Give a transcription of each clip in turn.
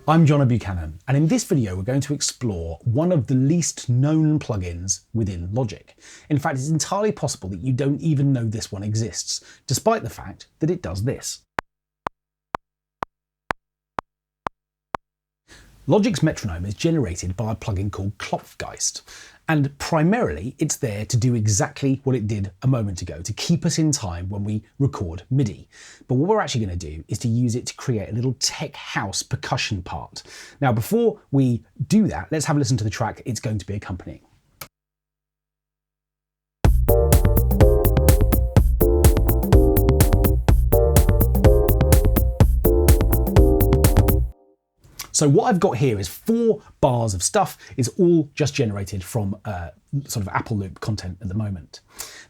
I'm Jono Buchanan, and in this video we're going to explore one of the least known plugins within Logic. In fact, it's entirely possible that you don't even know this one exists, despite the fact that it does this. Logic's Metronome is generated by a plugin called Klopfgeist, and primarily it's there to do exactly what it did a moment ago, to keep us in time when we record MIDI. But what we're actually going to do is to use it to create a little tech house percussion part. Now, before we do that, let's have a listen to the track it's going to be accompanying. So what I've got here is 4 bars of stuff. It's all just generated from sort of Apple Loop content at the moment.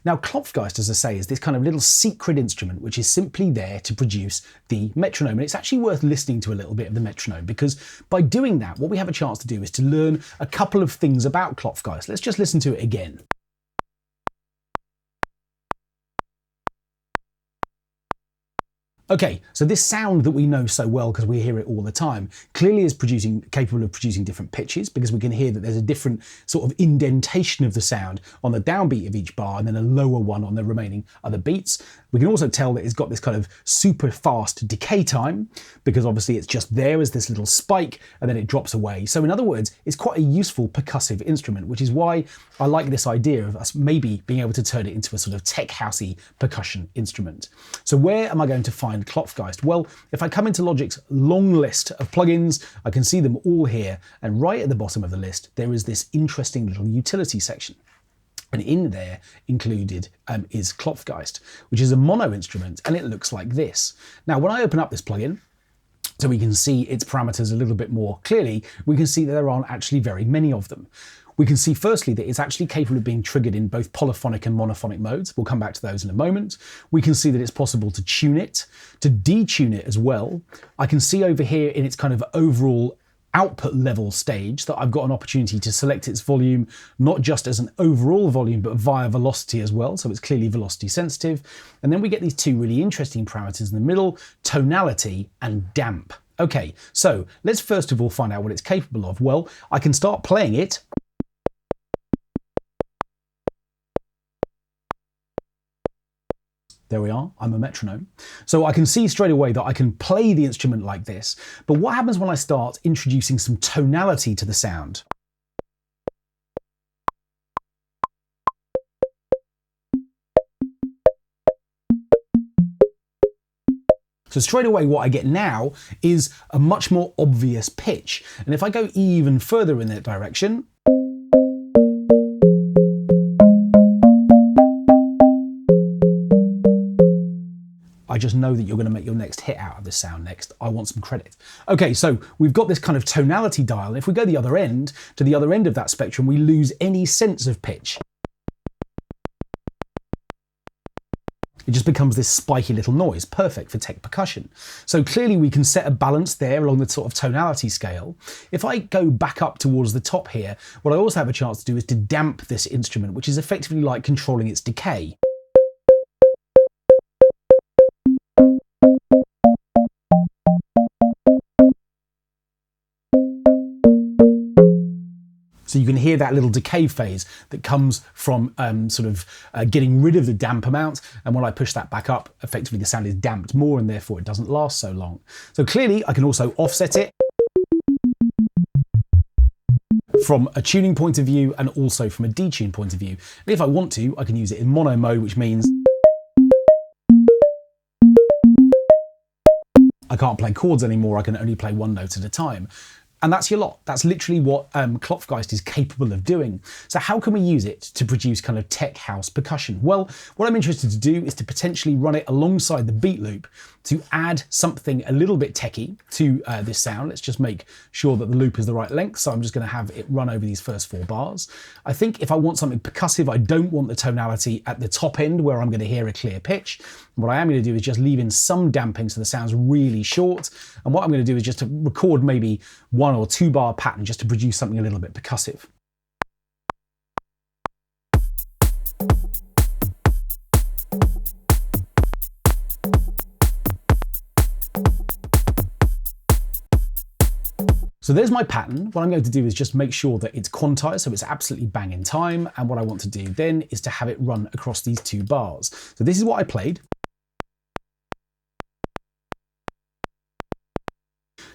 Now, Klopfgeist, as I say, is this kind of little secret instrument which is simply there to produce the metronome. And it's actually worth listening to a little bit of the metronome, because by doing that, what we have a chance to do is to learn a couple of things about Klopfgeist. Let's just listen to it again. Okay, so this sound that we know so well because we hear it all the time clearly is capable of producing different pitches, because we can hear that there's a different sort of indentation of the sound on the downbeat of each bar and then a lower one on the remaining other beats. We can also tell that it's got this kind of super fast decay time, because obviously it's just there as this little spike and then it drops away. So in other words, it's quite a useful percussive instrument, which is why I like this idea of us maybe being able to turn it into a sort of tech housey percussion instrument. So where am I going to find Klopfgeist? Well, if I come into Logic's long list of plugins, I can see them all here, and right at the bottom of the list there is this interesting little utility section. And in there included is Klopfgeist, which is a mono instrument, and it looks like this. Now, when I open up this plugin, so we can see its parameters a little bit more clearly, we can see that there aren't actually very many of them. We can see firstly that it's actually capable of being triggered in both polyphonic and monophonic modes. We'll come back to those in a moment. We can see that it's possible to tune it, to detune it as well. I can see over here in its kind of overall output level stage that I've got an opportunity to select its volume, not just as an overall volume, but via velocity as well. So it's clearly velocity sensitive. And then we get these 2 really interesting parameters in the middle, tonality and damp. Okay, so let's first of all find out what it's capable of. Well, I can start playing it. There we are, I'm a metronome. So I can see straight away that I can play the instrument like this, but what happens when I start introducing some tonality to the sound? So straight away what I get now is a much more obvious pitch. And if I go even further in that direction, I just know that you're going to make your next hit out of this sound next. I want some credit. Okay, so we've got this kind of tonality dial. And if we go the other end, to the other end of that spectrum, we lose any sense of pitch. It just becomes this spiky little noise, perfect for tech percussion. So clearly we can set a balance there along the sort of tonality scale. If I go back up towards the top here, what I also have a chance to do is to damp this instrument, which is effectively like controlling its decay. So you can hear that little decay phase that comes from getting rid of the damp amount. And when I push that back up, effectively the sound is damped more and therefore it doesn't last so long. So clearly I can also offset it from a tuning point of view and also from a detune point of view. And if I want to, I can use it in mono mode, which means I can't play chords anymore. I can only play one note at a time. And that's your lot. That's literally what Klopfgeist is capable of doing. So how can we use it to produce kind of tech house percussion? Well, what I'm interested to do is to potentially run it alongside the beat loop to add something a little bit techy to this sound. Let's just make sure that the loop is the right length. So I'm just going to have it run over these first 4 bars. I think if I want something percussive, I don't want the tonality at the top end where I'm going to hear a clear pitch. What I am going to do is just leave in some damping so the sound's really short. And what I'm going to do is just to record maybe 1 or 2 bar pattern just to produce something a little bit percussive. So there's my pattern. What I'm going to do is just make sure that it's quantized, so it's absolutely bang in time. And what I want to do then is to have it run across these two bars. So this is what I played.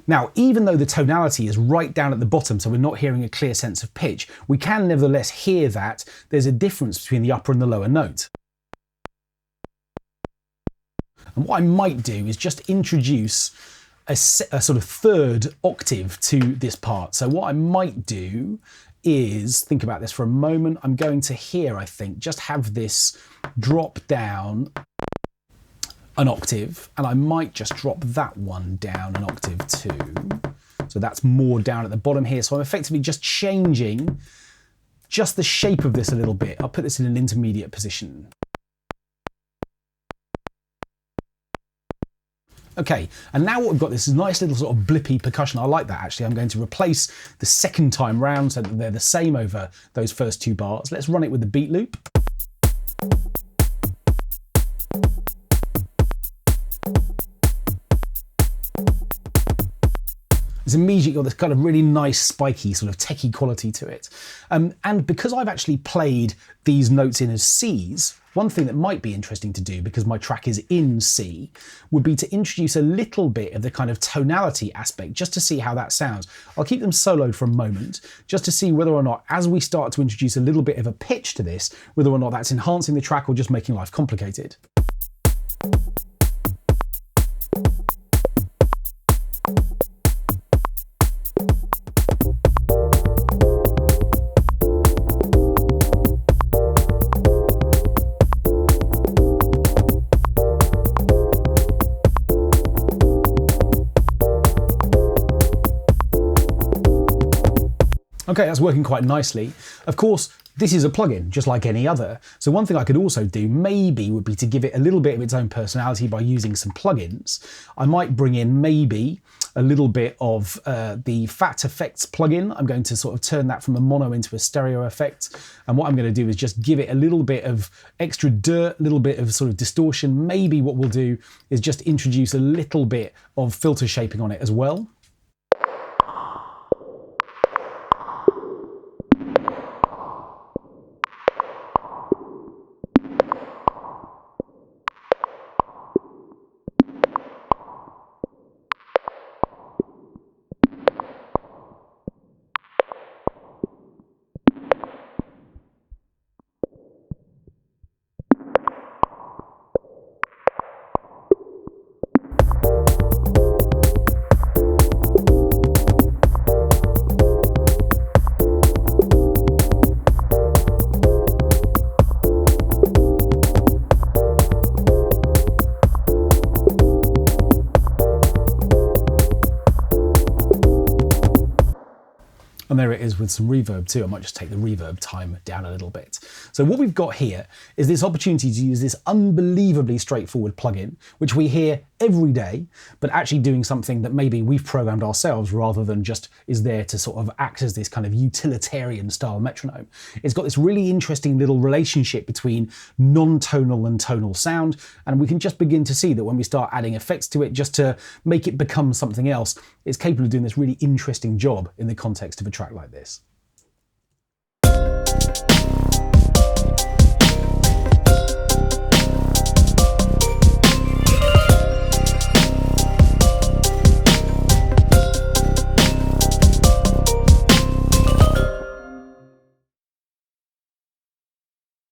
Now, even though the tonality is right down at the bottom, so we're not hearing a clear sense of pitch, we can nevertheless hear that there's a difference between the upper and the lower note. And what I might do is just introduce a sort of third octave to this part. So what I might do is, think about this for a moment, I'm going to here, I think, just have this drop down an octave, and I might just drop that one down an octave too. So that's more down at the bottom here. So I'm effectively just changing just the shape of this a little bit. I'll put this in an intermediate position. Okay, and now what we've got, this is nice little sort of blippy percussion. I like that actually. I'm going to replace the second time round so that they're the same over those first two bars. Let's run it with the beat loop. It's immediately got this kind of really nice spiky sort of techie quality to it. And because I've actually played these notes in as Cs, one thing that might be interesting to do, because my track is in C, would be to introduce a little bit of the kind of tonality aspect, just to see how that sounds. I'll keep them soloed for a moment, just to see whether or not, as we start to introduce a little bit of a pitch to this, whether or not that's enhancing the track or just making life complicated. Okay, that's working quite nicely. Of course, this is a plugin, just like any other. So one thing I could also do maybe would be to give it a little bit of its own personality by using some plugins. I might bring in maybe a little bit of the Fat Effects plugin. I'm going to sort of turn that from a mono into a stereo effect. And what I'm going to do is just give it a little bit of extra dirt, a little bit of sort of distortion. Maybe what we'll do is just introduce a little bit of filter shaping on it as well. And there it is with some reverb too. I might just take the reverb time down a little bit. So what we've got here is this opportunity to use this unbelievably straightforward plugin, which we hear every day, but actually doing something that maybe we've programmed ourselves rather than just is there to sort of act as this kind of utilitarian style metronome. It's got this really interesting little relationship between non-tonal and tonal sound, and we can just begin to see that when we start adding effects to it, just to make it become something else, it's capable of doing this really interesting job in the context of a track like this.